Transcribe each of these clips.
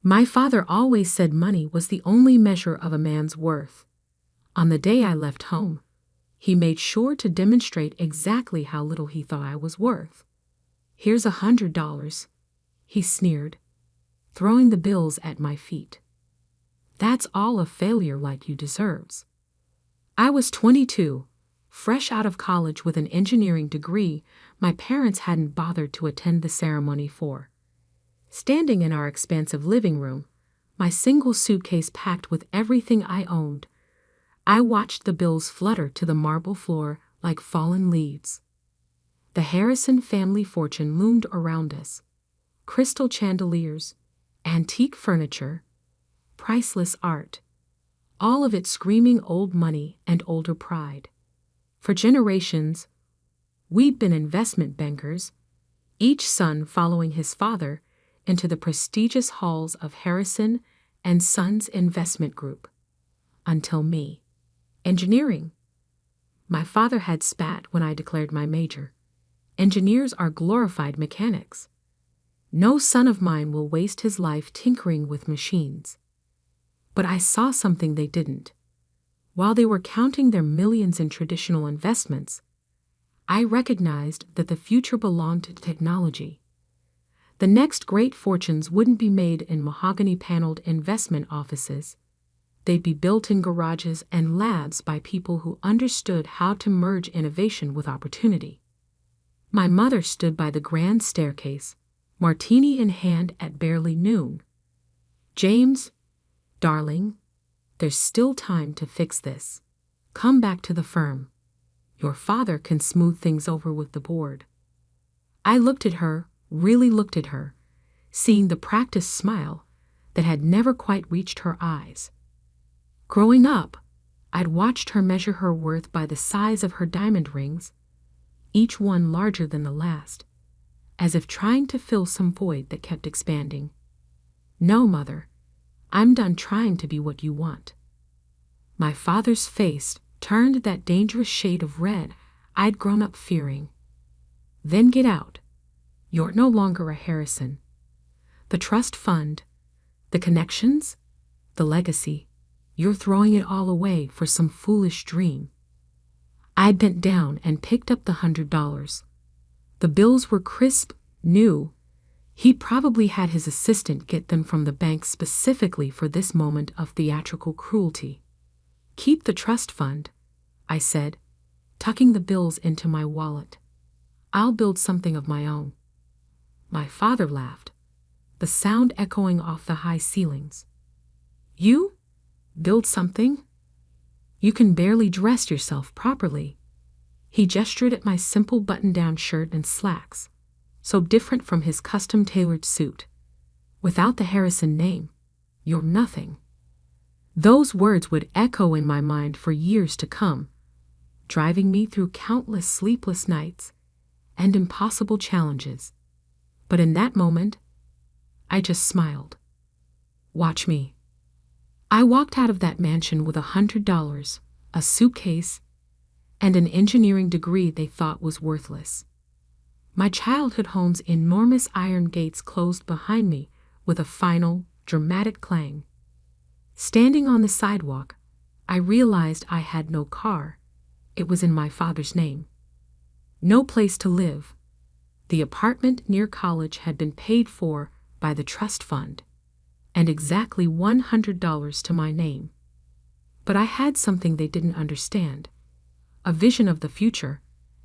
My father always said money was the only measure of a man's worth. On the day I left home, he made sure to demonstrate exactly how little he thought I was worth. "Here's $100, he sneered, throwing the bills at my feet. "That's all a failure like you deserves." I was 22, fresh out of college with an engineering degree my parents hadn't bothered to attend the ceremony for. Standing in our expansive living room, my single suitcase packed with everything I owned, I watched the bills flutter to the marble floor like fallen leaves. The Harrison family fortune loomed around us. Crystal chandeliers, antique furniture, priceless art, all of it screaming old money and older pride. For generations, we'd been investment bankers, each son following his father into the prestigious halls of Harrison and Sons Investment Group. Until me. Engineering. My father had spat when I declared my major. Engineers are glorified mechanics. No son of mine will waste his life tinkering with machines. But I saw something they didn't. While they were counting their millions in traditional investments, I recognized that the future belonged to technology. The next great fortunes wouldn't be made in mahogany-paneled investment offices. They'd be built in garages and labs by people who understood how to merge innovation with opportunity. My mother stood by the grand staircase, martini in hand at barely noon. "James, darling, there's still time to fix this. Come back to the firm. Your father can smooth things over with the board." I looked at her, really looked at her, seeing the practiced smile that had never quite reached her eyes. Growing up, I'd watched her measure her worth by the size of her diamond rings, each one larger than the last, as if trying to fill some void that kept expanding. "No, Mother, I'm done trying to be what you want." My father's face turned that dangerous shade of red I'd grown up fearing. "Then get out. You're no longer a Harrison. The trust fund, the connections, the legacy, you're throwing it all away for some foolish dream." I bent down and picked up the $100. The bills were crisp, new. He'd probably had his assistant get them from the bank specifically for this moment of theatrical cruelty. "Keep the trust fund," I said, tucking the bills into my wallet. "I'll build something of my own." My father laughed, the sound echoing off the high ceilings. "You? Build something? You can barely dress yourself properly." He gestured at my simple button-down shirt and slacks, so different from his custom-tailored suit. "Without the Harrison name, you're nothing." Those words would echo in my mind for years to come, driving me through countless sleepless nights and impossible challenges. But in that moment, I just smiled. "Watch me." I walked out of that mansion with $100, a suitcase, and an engineering degree they thought was worthless. My childhood home's enormous iron gates closed behind me with a final, dramatic clang. Standing on the sidewalk, I realized I had no car. It was in my father's name. No place to live. The apartment near college had been paid for by the trust fund, and exactly $100 to my name. But I had something they didn't understand, a vision of the future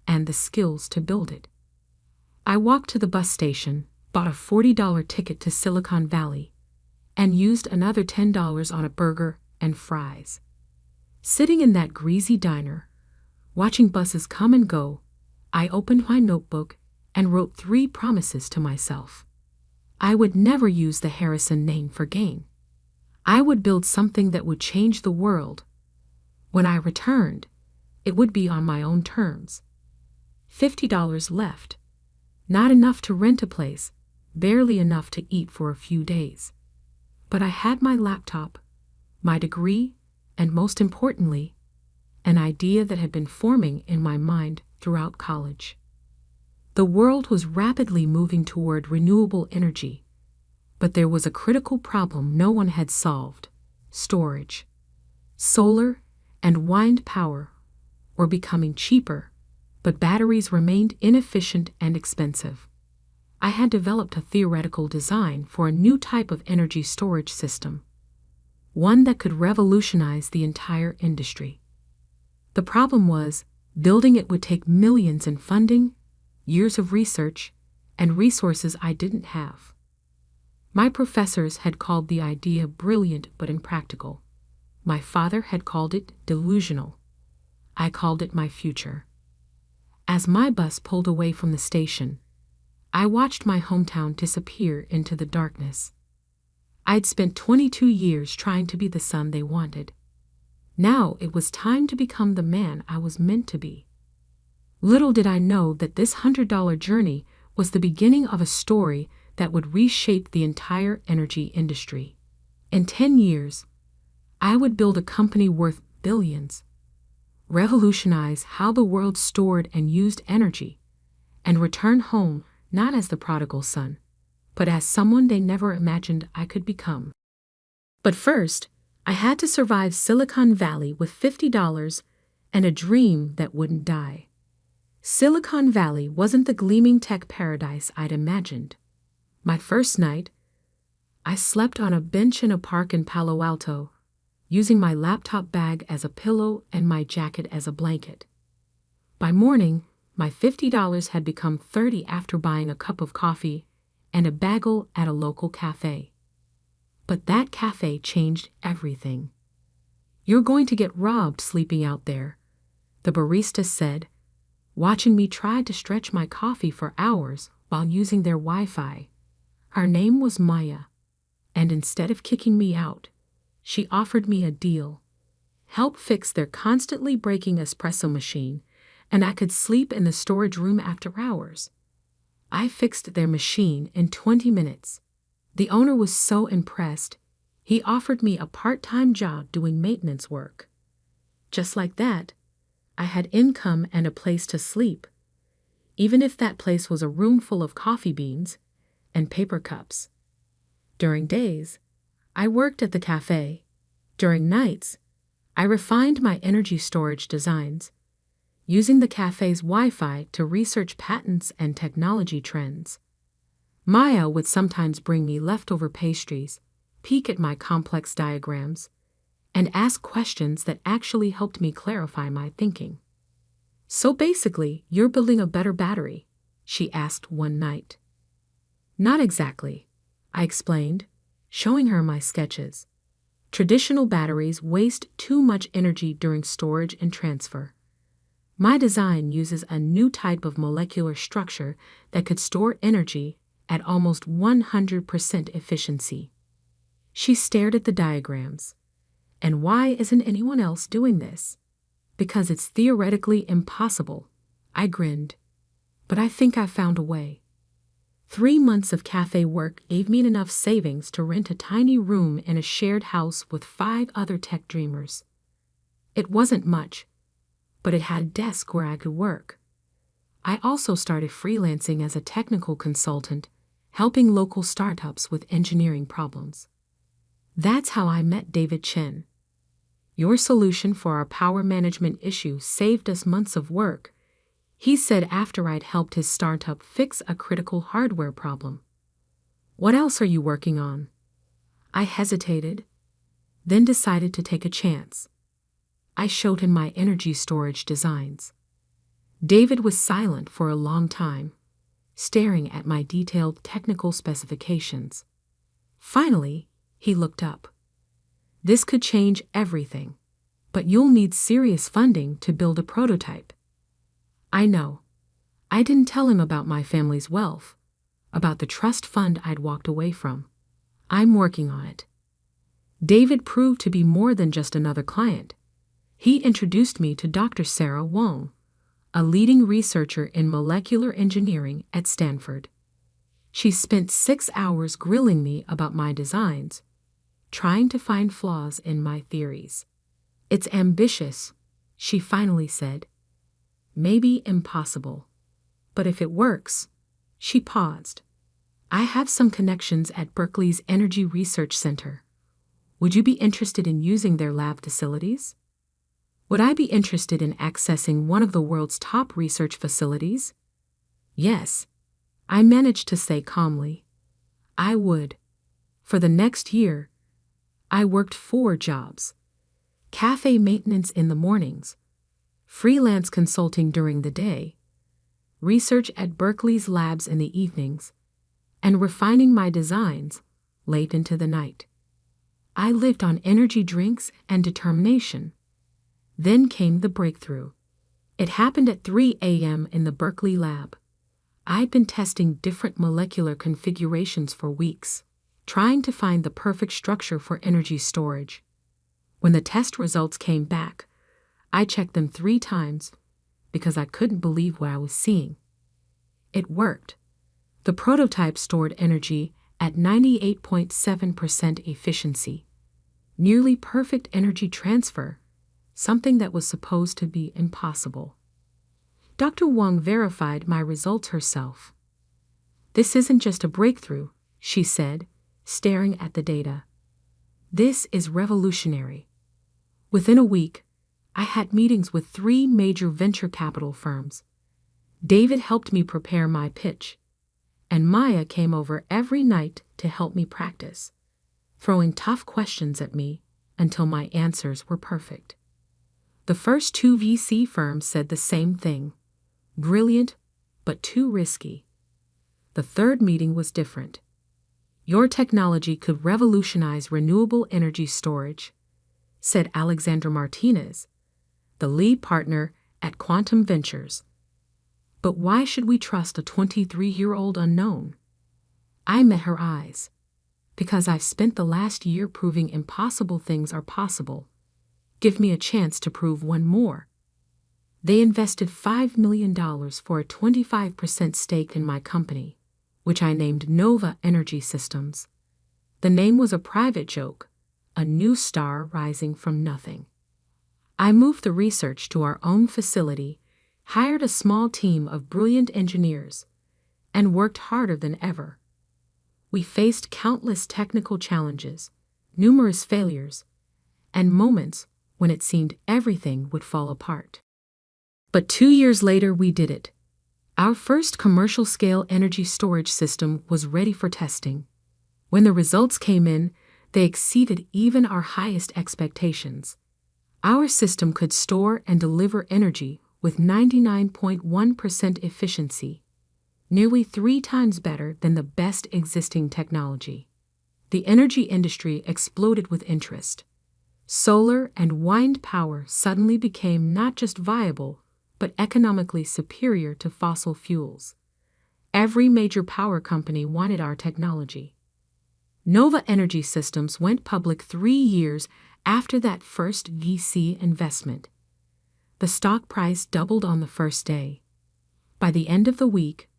and the skills to build it. I walked to the bus station, bought a $40 ticket to Silicon Valley, and used another $10 on a burger and fries. Sitting in that greasy diner, watching buses come and go, I opened my notebook and wrote 3 promises to myself. I would never use the Harrison name for gain. I would build something that would change the world. When I returned, it would be on my own terms. $50 left. Not enough to rent a place, barely enough to eat for a few days. But I had my laptop, my degree, and most importantly, an idea that had been forming in my mind throughout college. The world was rapidly moving toward renewable energy. But there was a critical problem no one had solved: storage. Solar and wind power were becoming cheaper, but batteries remained inefficient and expensive. I had developed a theoretical design for a new type of energy storage system, one that could revolutionize the entire industry. The problem was, building it would take millions in funding, years of research, and resources I didn't have. My professors had called the idea brilliant but impractical. My father had called it delusional. I called it my future. As my bus pulled away from the station, I watched my hometown disappear into the darkness. I'd spent 22 years trying to be the son they wanted. Now it was time to become the man I was meant to be. Little did I know that this $100 journey was the beginning of a story that would reshape the entire energy industry. In 10 years, I would build a company worth billions, revolutionize how the world stored and used energy, and return home not as the prodigal son, but as someone they never imagined I could become. But first, I had to survive Silicon Valley with $50 and a dream that wouldn't die. Silicon Valley wasn't the gleaming tech paradise I'd imagined. My first night, I slept on a bench in a park in Palo Alto, using my laptop bag as a pillow and my jacket as a blanket. By morning, my $50 had become $30 after buying a cup of coffee and a bagel at a local cafe. But that cafe changed everything. "You're going to get robbed sleeping out there," the barista said, watching me try to stretch my coffee for hours while using their Wi-Fi. Her name was Maya, and instead of kicking me out, she offered me a deal: help fix their constantly breaking espresso machine, and I could sleep in the storage room after hours. I fixed their machine in 20 minutes. The owner was so impressed, he offered me a part-time job doing maintenance work. Just like that, I had income and a place to sleep, even if that place was a room full of coffee beans and paper cups. During days, I worked at the cafe. During nights, I refined my energy storage designs, using the cafe's Wi-Fi to research patents and technology trends. Maya would sometimes bring me leftover pastries, peek at my complex diagrams, and ask questions that actually helped me clarify my thinking. "So basically, you're building a better battery?" she asked one night. "Not exactly," I explained, showing her my sketches. "Traditional batteries waste too much energy during storage and transfer. My design uses a new type of molecular structure that could store energy at almost 100% efficiency." She stared at the diagrams. "And why isn't anyone else doing this?" "Because it's theoretically impossible," I grinned. "But I think I found a way." 3 months of cafe work gave me enough savings to rent a tiny room in a shared house with 5 other tech dreamers. It wasn't much, but it had a desk where I could work. I also started freelancing as a technical consultant, helping local startups with engineering problems. That's how I met David Chen. "Your solution for our power management issue saved us months of work," he said after I'd helped his startup fix a critical hardware problem. "What else are you working on?" I hesitated, then decided to take a chance. I showed him my energy storage designs. David was silent for a long time, staring at my detailed technical specifications. Finally, he looked up. "This could change everything, but you'll need serious funding to build a prototype." I know. I didn't tell him about my family's wealth, about the trust fund I'd walked away from. "I'm working on it." David proved to be more than just another client. He introduced me to Dr. Sarah Wong, a leading researcher in molecular engineering at Stanford. She spent 6 hours grilling me about my designs, trying to find flaws in my theories. "It's ambitious," she finally said. "Maybe impossible. But if it works—" She paused. I have some connections at Berkeley's Energy Research Center. Would you be interested in using their lab facilities? Would I be interested in accessing one of the world's top research facilities? Yes, I managed to say calmly. I would. For the next year, I worked 4 jobs: cafe maintenance in the mornings, freelance consulting during the day, research at Berkeley's labs in the evenings, and refining my designs late into the night. I lived on energy drinks and determination. Then came the breakthrough. It happened at 3 a.m. in the Berkeley lab. I'd been testing different molecular configurations for weeks, trying to find the perfect structure for energy storage. When the test results came back, I checked them 3 times because I couldn't believe what I was seeing. It worked. The prototype stored energy at 98.7% efficiency, nearly perfect energy transfer, something that was supposed to be impossible. Dr. Wang verified my results herself. "This isn't just a breakthrough," she said, staring at the data. "This is revolutionary." Within a week, I had meetings with 3 major venture capital firms. David helped me prepare my pitch, and Maya came over every night to help me practice, throwing tough questions at me until my answers were perfect. The first 2 VC firms said the same thing: brilliant, but too risky. The third meeting was different. "Your technology could revolutionize renewable energy storage," said Alexandra Martinez, the lead partner at Quantum Ventures. "But why should we trust a 23-year-old unknown?" I met her eyes. "Because I've spent the last year proving impossible things are possible. Give me a chance to prove one more." They invested $5 million for a 25% stake in my company, which I named Nova Energy Systems. The name was a private joke, a new star rising from nothing. I moved the research to our own facility, hired a small team of brilliant engineers, and worked harder than ever. We faced countless technical challenges, numerous failures, and moments when it seemed everything would fall apart. But 2 years later, we did it. Our first commercial-scale energy storage system was ready for testing. When the results came in, they exceeded even our highest expectations. Our system could store and deliver energy with 99.1% efficiency, nearly 3 times better than the best existing technology. The energy industry exploded with interest. Solar and wind power suddenly became not just viable, but economically superior to fossil fuels. Every major power company wanted our technology. Nova Energy Systems went public 3 years after that first VC investment. The stock price doubled on the first day. By the end of the week,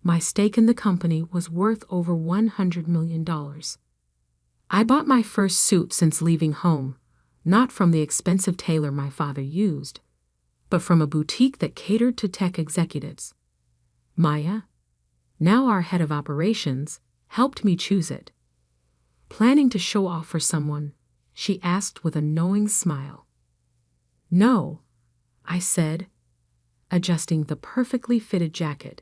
my stake in the company was worth over $100 million. I bought my first suit since leaving home, not from the expensive tailor my father used, but from a boutique that catered to tech executives. Maya, now our head of operations, helped me choose it. "Planning to show off for someone?" she asked with a knowing smile. "No," I said, adjusting the perfectly fitted jacket,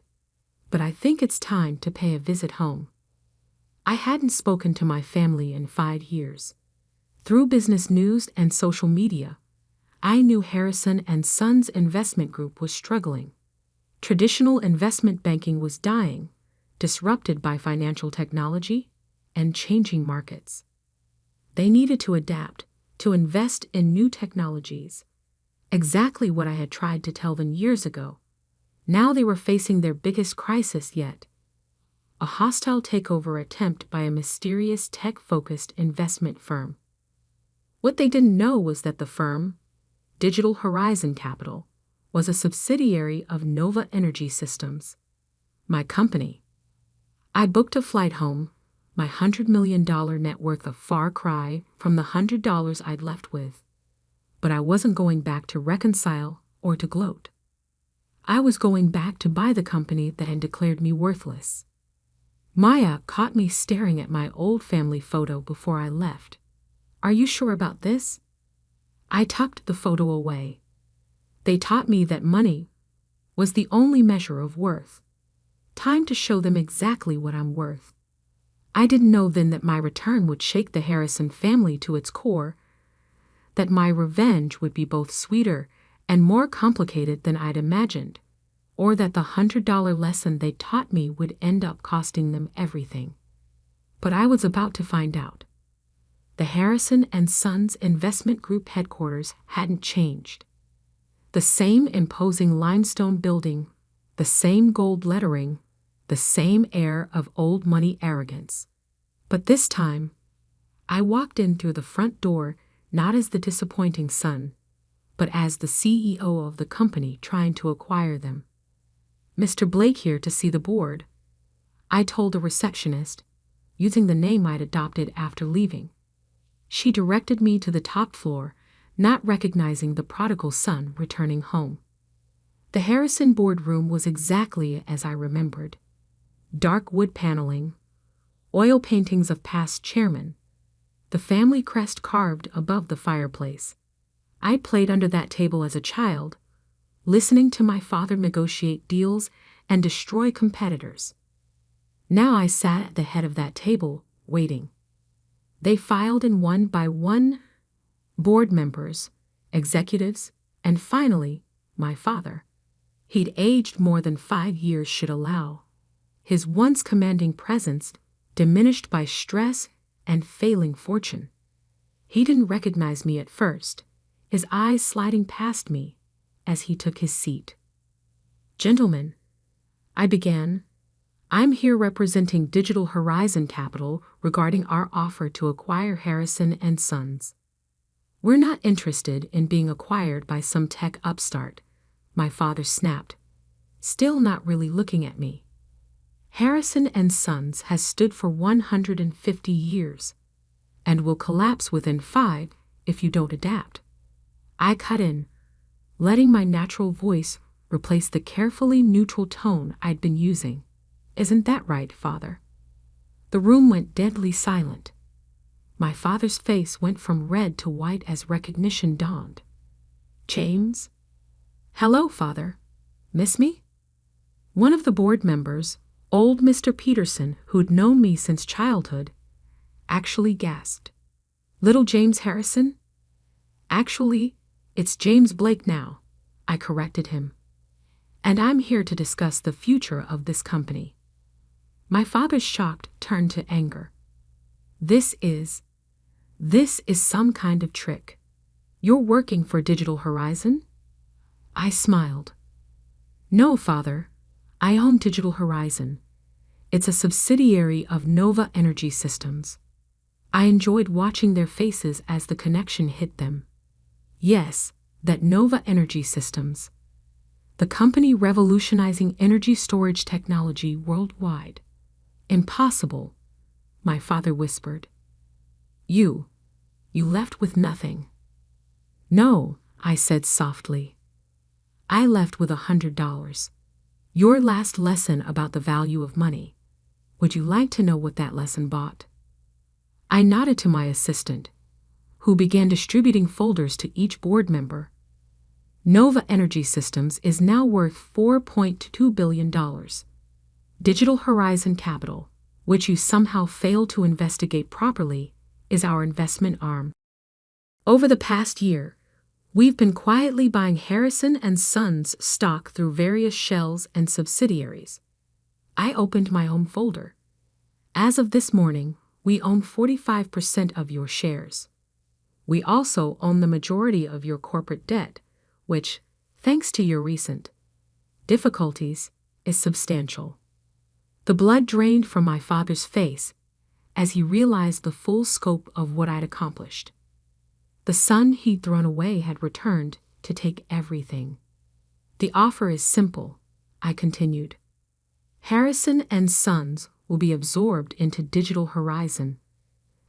"but I think it's time to pay a visit home." I hadn't spoken to my family in 5 years. Through business news and social media, I knew Harrison & Sons Investment Group was struggling. Traditional investment banking was dying, disrupted by financial technology and changing markets. They needed to adapt, to invest in new technologies. Exactly what I had tried to tell them years ago. Now they were facing their biggest crisis yet: a hostile takeover attempt by a mysterious tech-focused investment firm. What they didn't know was that the firm, Digital Horizon Capital, was a subsidiary of Nova Energy Systems, my company. I booked a flight home, my $100 million net worth a far cry from the $100 I'd left with. But I wasn't going back to reconcile or to gloat. I was going back to buy the company that had declared me worthless. Maya caught me staring at my old family photo before I left. Are you sure about this? I tucked the photo away. They taught me that money was the only measure of worth. Time to show them exactly what I'm worth. I didn't know then that my return would shake the Harrison family to its core, that my revenge would be both sweeter and more complicated than I'd imagined, or that the $100 lesson they taught me would end up costing them everything. But I was about to find out. The Harrison and Sons Investment Group headquarters hadn't changed. The same imposing limestone building, the same gold lettering, the same air of old money arrogance. But this time, I walked in through the front door not as the disappointing son, but as the CEO of the company trying to acquire them. Mr. Blake here to see the board, I told the receptionist, using the name I'd adopted after leaving. She directed me to the top floor, not recognizing the prodigal son returning home. The Harrison boardroom was exactly as I remembered. Dark wood paneling, oil paintings of past chairmen, the family crest carved above the fireplace. I played under that table as a child, listening to my father negotiate deals and destroy competitors. Now I sat at the head of that table, waiting. They filed in one by one, board members, executives, and finally, my father. He'd aged more than 5 years should allow. His once commanding presence diminished by stress and failing fortune. He didn't recognize me at first, his eyes sliding past me as he took his seat. Gentlemen, I began, I'm here representing Digital Horizon Capital regarding our offer to acquire Harrison and Sons. We're not interested in being acquired by some tech upstart, my father snapped, still not really looking at me. Harrison and Sons has stood for 150 years and will collapse within 5 if you don't adapt. I cut in, letting my natural voice replace the carefully neutral tone I'd been using. Isn't that right, Father? The room went deadly silent. My father's face went from red to white as recognition dawned. James? Hello, Father. Miss me? One of the board members, old Mr. Peterson, who'd known me since childhood, actually gasped. Little James Harrison? Actually, it's James Blake now, I corrected him. And I'm here to discuss the future of this company. My father's shock turned to anger. This is some kind of trick. You're working for Digital Horizon? I smiled. No, Father, I own Digital Horizon. It's a subsidiary of Nova Energy Systems. I enjoyed watching their faces as the connection hit them. Yes, that Nova Energy Systems. The company revolutionizing energy storage technology worldwide. Impossible, my father whispered. You left with nothing. No, I said softly. I left with $100. Your last lesson about the value of money. Would you like to know what that lesson bought? I nodded to my assistant, who began distributing folders to each board member. Nova Energy Systems is now worth $4.2 billion. Digital Horizon Capital, which you somehow failed to investigate properly, is our investment arm. Over the past year, we've been quietly buying Harrison and Sons stock through various shells and subsidiaries. I opened my home folder. As of this morning, we own 45% of your shares. We also own the majority of your corporate debt, which, thanks to your recent difficulties, is substantial. The blood drained from my father's face as he realized the full scope of what I'd accomplished. The son he'd thrown away had returned to take everything. The offer is simple, I continued. Harrison and Sons will be absorbed into Digital Horizon.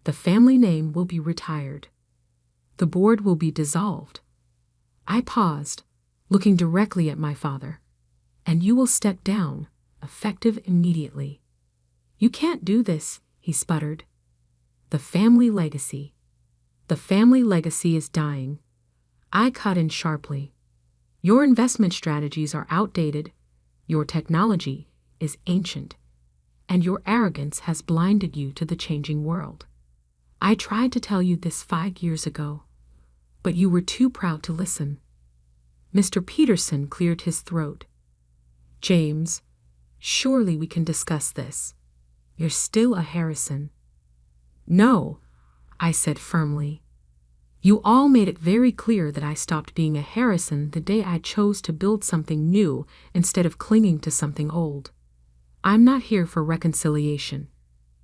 The family name will be retired. The board will be dissolved. I paused, looking directly at my father. And you will step down, effective immediately. "You can't do this," he sputtered. "The family legacy. The family legacy is dying." I cut in sharply. "Your investment strategies are outdated, your technology is ancient, and your arrogance has blinded you to the changing world. I tried to tell you this 5 years ago, but you were too proud to listen." Mr. Peterson cleared his throat. "James, surely we can discuss this. You're still a Harrison." "No," I said firmly. "You all made it very clear that I stopped being a Harrison the day I chose to build something new instead of clinging to something old. I'm not here for reconciliation.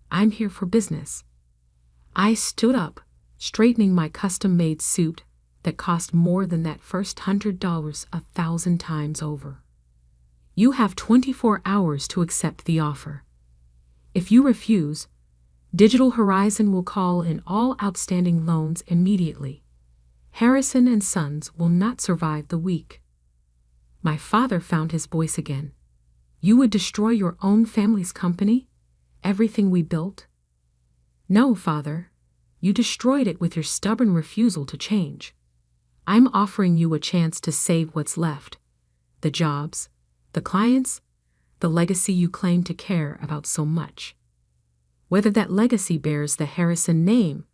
I'm here for business." I stood up, straightening my custom-made suit that cost more than that first $100 1,000 times over. "You have 24 hours to accept the offer. If you refuse, Digital Horizon will call in all outstanding loans immediately. Harrison and Sons will not survive the week." My father found his voice again. "You would destroy your own family's company? Everything we built?" "No, Father. You destroyed it with your stubborn refusal to change. I'm offering you a chance to save what's left. The jobs, the clients, the legacy you claim to care about so much. Whether that legacy bears the Harrison name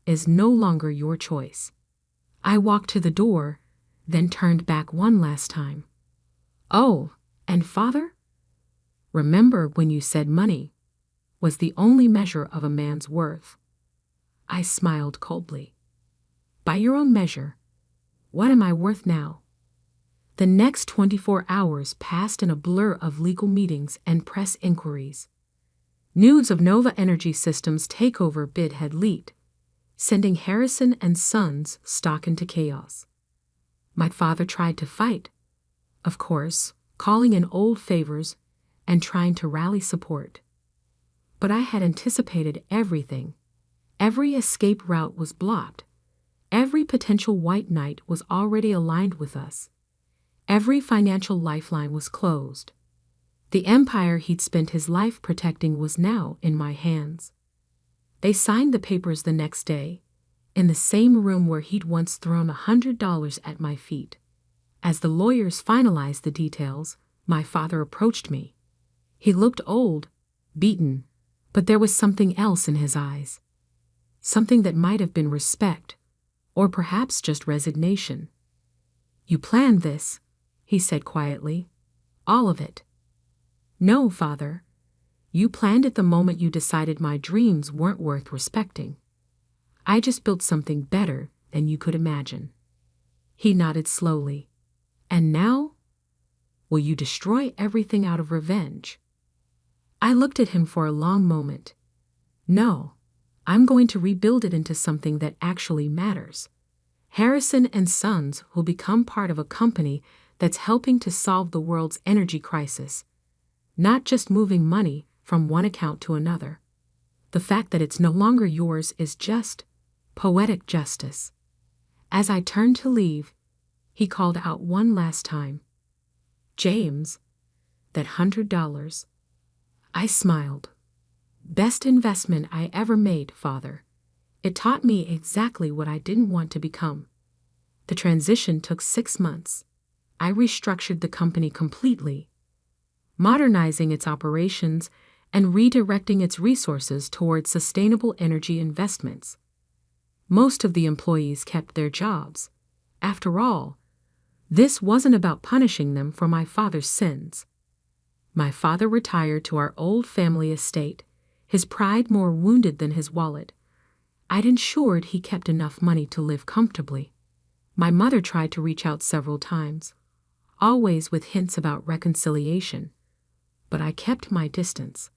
is no longer your choice." I walked to the door, then turned back one last time. "Oh, and Father? Remember when you said money was the only measure of a man's worth?" I smiled coldly. "By your own measure, what am I worth now?" The next 24 hours passed in a blur of legal meetings and press inquiries. News of Nova Energy Systems' takeover bid had leaked, sending Harrison and Sons stock into chaos. My father tried to fight, of course, calling in old favors and trying to rally support. But I had anticipated everything. Every escape route was blocked. Every potential white knight was already aligned with us. Every financial lifeline was closed. The empire he'd spent his life protecting was now in my hands. They signed the papers the next day, in the same room where he'd once thrown $100 at my feet. As the lawyers finalized the details, my father approached me. He looked old, beaten, but there was something else in his eyes. Something that might have been respect, or perhaps just resignation. "You planned this," he said quietly. "All of it." "No, Father. You planned it the moment you decided my dreams weren't worth respecting. I just built something better than you could imagine." He nodded slowly. "And now? Will you destroy everything out of revenge?" I looked at him for a long moment. "No, I'm going to rebuild it into something that actually matters. Harrison and Sons will become part of a company that's helping to solve the world's energy crisis, not just moving money from one account to another. The fact that it's no longer yours is just poetic justice." As I turned to leave, he called out one last time, "James, that $100. I smiled. "Best investment I ever made, Father. It taught me exactly what I didn't want to become." The transition took 6 months. I restructured the company completely, modernizing its operations and redirecting its resources towards sustainable energy investments. Most of the employees kept their jobs. After all, this wasn't about punishing them for my father's sins. My father retired to our old family estate, his pride more wounded than his wallet. I'd ensured he kept enough money to live comfortably. My mother tried to reach out several times, always with hints about reconciliation, but I kept my distance.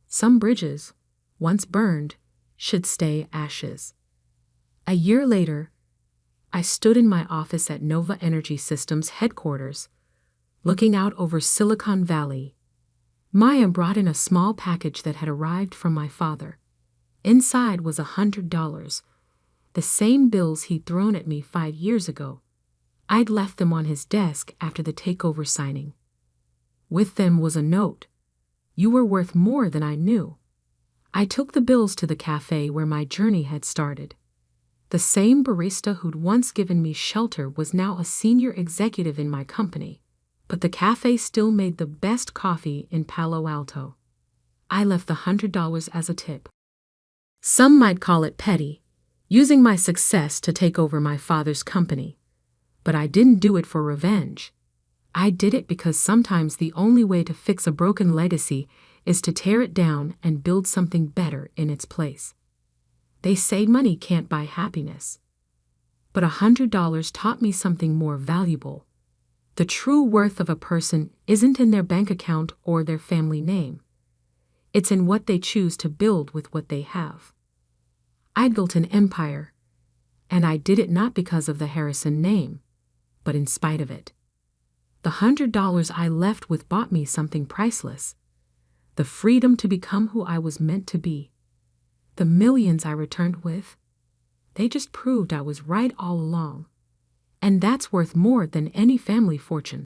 Some bridges, once burned, should stay ashes. A year later, I stood in my office at Nova Energy Systems headquarters, looking out over Silicon Valley. Maya brought in a small package that had arrived from my father. Inside was $100, the same bills he'd thrown at me 5 years ago. I'd left them on his desk after the takeover signing. With them was a note, You were worth more than I knew. I took the bills to the cafe where my journey had started. The same barista who'd once given me shelter was now a senior executive in my company, but the cafe still made the best coffee in Palo Alto. I left the $100 as a tip. Some might call it petty, using my success to take over my father's company. But I didn't do it for revenge. I did it because sometimes the only way to fix a broken legacy is to tear it down and build something better in its place. They say money can't buy happiness. But $100 taught me something more valuable. The true worth of a person isn't in their bank account or their family name. It's in what they choose to build with what they have. I built an empire, and I did it not because of the Harrison name, but in spite of it. The $100 I left with bought me something priceless: the freedom to become who I was meant to be. The millions I returned with, they just proved I was right all along. And that's worth more than any family fortune.